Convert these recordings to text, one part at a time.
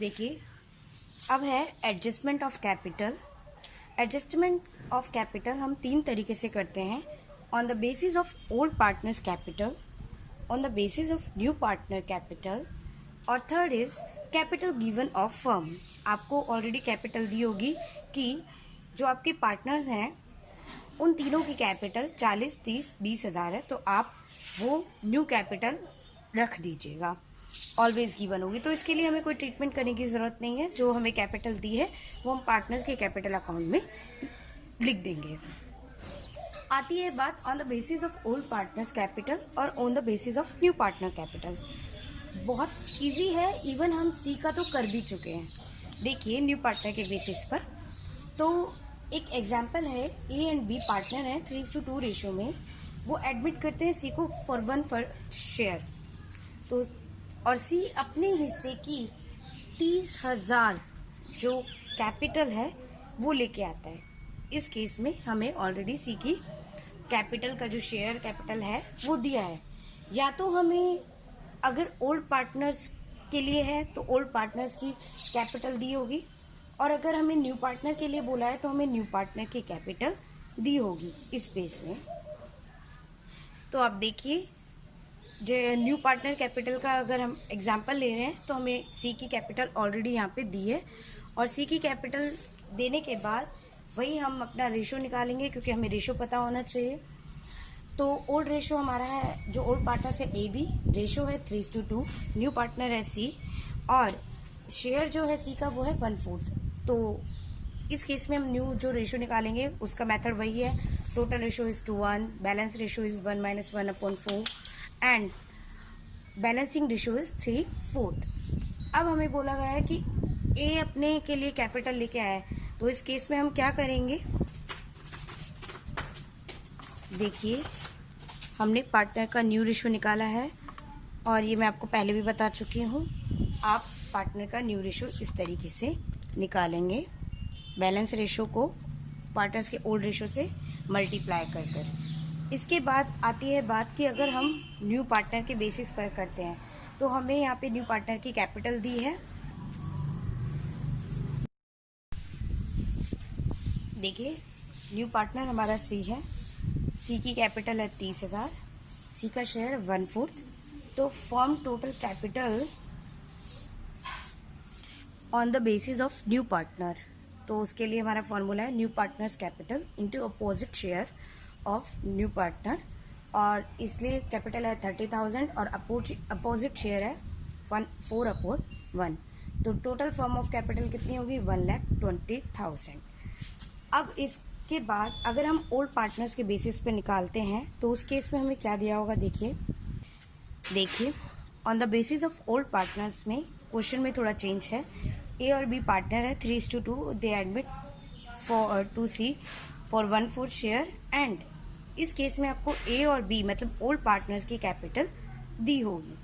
देखिए, अब है adjustment of capital. Adjustment of capital हम तीन तरीके से करते हैं, on the basis of old partners capital, on the basis of new partner capital, और third is capital given of firm. आपको ऑलरेडी कैपिटल दी होगी कि जो आपके पार्टनर्स हैं उन तीनों की कैपिटल 40, 30, 20 हज़ार है, तो आप वो न्यू कैपिटल रख दीजिएगा, ऑलवेज गिवन होगी। तो इसके लिए हमें कोई ट्रीटमेंट करने की ज़रूरत नहीं है। जो हमें कैपिटल दी है वो हम पार्टनर्स के कैपिटल अकाउंट में लिख देंगे। आती है बात on the basis of old partners capital और on the basis of new partner capital. बहुत इजी है, इवन हम सी का तो कर भी चुके हैं। देखिए, न्यू पार्टनर के बेसिस पर तो एक एग्जाम्पल है, ए एंड बी पार्टनर है 3:2 रेशियो में, वो एडमिट करते हैं सी को फॉर 1 शेयर, तो और सी अपने हिस्से की 30,000 जो कैपिटल है वो लेके आता है। इस केस में हमें ऑलरेडी सी की कैपिटल का जो शेयर कैपिटल है वो दिया है। या तो हमें अगर ओल्ड पार्टनर्स के लिए है तो ओल्ड पार्टनर्स की कैपिटल दी होगी, और अगर हमें न्यू पार्टनर के लिए बोला है तो हमें न्यू पार्टनर की कैपिटल दी होगी इस बेस में। तो आप देखिए, जो न्यू पार्टनर कैपिटल का अगर हम एग्जांपल ले रहे हैं तो हमें सी की कैपिटल ऑलरेडी यहाँ पे दी है, और सी की कैपिटल देने के बाद वही हम अपना रेशो निकालेंगे, क्योंकि हमें रेशो पता होना चाहिए। तो ओल्ड रेशो हमारा है, जो ओल्ड पार्टनर है ए बी, रेशो है 3:2, न्यू पार्टनर है सी, और शेयर जो है सी का वो है 1/4। तो इस केस में हम न्यू जो रेशो निकालेंगे उसका मेथड वही है, total ratio is 2:1, balance ratio is 1 - 1/4 and balancing ratio is 3/4। अब हमें बोला गया है कि ए अपने के लिए कैपिटल लेके आया है, तो इस केस में हम क्या करेंगे, देखिए हमने पार्टनर का न्यू रेशो निकाला है, और ये मैं आपको पहले भी बता चुकी हूँ। आप पार्टनर का न्यू रेशो इस तरीके से निकालेंगे, बैलेंस रेशो को पार्टनर्स के ओल्ड रेशो से मल्टीप्लाई कर कर। इसके बाद आती है बात कि अगर हम न्यू पार्टनर के बेसिस पर करते हैं तो हमें यहाँ पे न्यू पार्टनर की कैपिटल दी है। देखिए, न्यू पार्टनर हमारा सी है, सी की कैपिटल है 30,000, सी का शेयर 1/4, तो form total capital on the basis of new partner. तो उसके लिए हमारा फॉर्मूला है new partners capital into opposite share of new partner, और इसलिए कैपिटल है 30,000 और अपोजिट शेयर है 4/1। तो टोटल फॉर्म ऑफ कैपिटल कितनी होगी, 1,20,000। अब इसके बाद अगर हम ओल्ड पार्टनर्स के बेसिस पे निकालते हैं तो उस केस में हमें क्या दिया होगा, देखिए on the basis of old partners में क्वेश्चन में थोड़ा चेंज है। ए और बी पार्टनर है 3:2, they admit to C for 1/4 share, and इस केस में आपको ए और बी मतलब ओल्ड पार्टनर्स की कैपिटल दी होगी।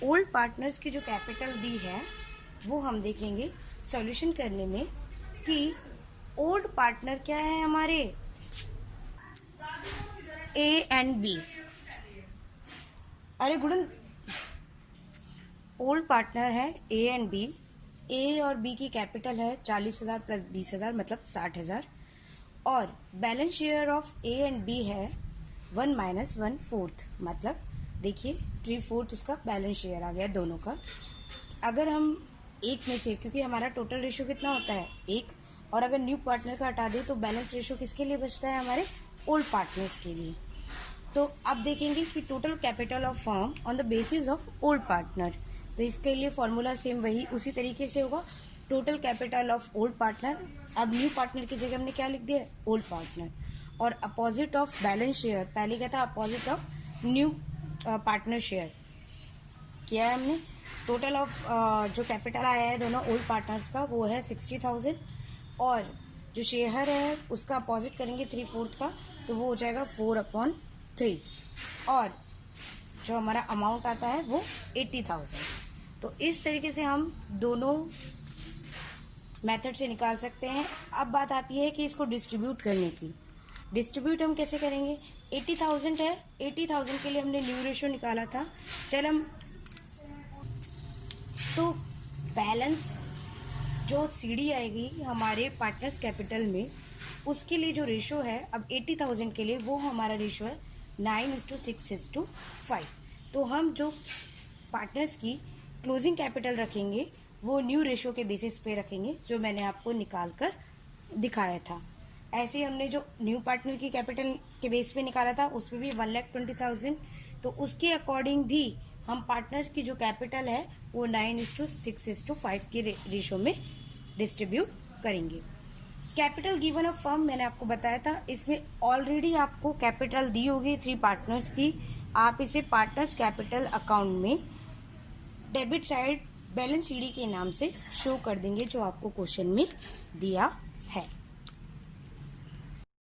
ओल्ड पार्टनर्स की जो कैपिटल दी है वो हम देखेंगे सॉल्यूशन करने में कि ओल्ड पार्टनर क्या है हमारे, ए एंड बी। अरे गुडन, ओल्ड पार्टनर है ए एंड बी, ए और बी की कैपिटल है 40,000 प्लस 20,000 मतलब 60,000, और balance share of A and B है 1 - 1/4 मतलब देखिए 3/4 उसका बैलेंस शेयर आ गया दोनों का। अगर हम एक में से, क्योंकि हमारा टोटल रेशो कितना होता है 1, और अगर न्यू पार्टनर का हटा दे तो बैलेंस रेशो किसके लिए बचता है, हमारे ओल्ड पार्टनर्स के लिए। तो अब देखेंगे कि total capital of firm on the basis of old partner, तो इसके लिए फॉर्मूला सेम वही उसी तरीके से होगा, total capital of old partner. अब न्यू पार्टनर की जगह हमने क्या लिख दिया, ओल्ड पार्टनर, और अपोजिट ऑफ बैलेंस शेयर, पहले क्या था opposite of new partner share किया है हमने। टोटल ऑफ जो कैपिटल आया है दोनों ओल्ड पार्टनर्स का वो है 60,000, और जो शेयर है उसका अपोजिट करेंगे 3/4 का, तो वो हो जाएगा 4/3, और जो हमारा अमाउंट आता है वो 80,000। तो इस तरीके से हम दोनों मेथड से निकाल सकते हैं। अब बात आती है कि इसको डिस्ट्रीब्यूट करने की। डिस्ट्रीब्यूट हम कैसे करेंगे, 80,000 है, 80,000 के लिए हमने न्यू रेशो निकाला था। चल हम तो बैलेंस जो सीडी आएगी हमारे पार्टनर्स कैपिटल में, उसके लिए जो रेशो है अब 80,000 के लिए, वो हमारा रेशो है 9:6:5। तो हम जो पार्टनर्स की क्लोजिंग कैपिटल रखेंगे वो न्यू रेशो के बेसिस पे रखेंगे, जो मैंने आपको निकाल कर दिखाया था। ऐसे ही हमने जो न्यू पार्टनर की कैपिटल के बेस पे निकाला था उसमें भी 1,20,000, तो उसके अकॉर्डिंग भी हम पार्टनर्स की जो कैपिटल है वो 9:6:5 के रेशो में डिस्ट्रीब्यूट करेंगे। कैपिटल गिवन ऑफ फर्म मैंने आपको बताया था, इसमें ऑलरेडी आपको कैपिटल दी होगी 3 पार्टनर्स की। आप इसे पार्टनर्स कैपिटल अकाउंट में डेबिट साइड बैलेंस सीडी के नाम से शो कर देंगे, जो आपको क्वेश्चन में दिया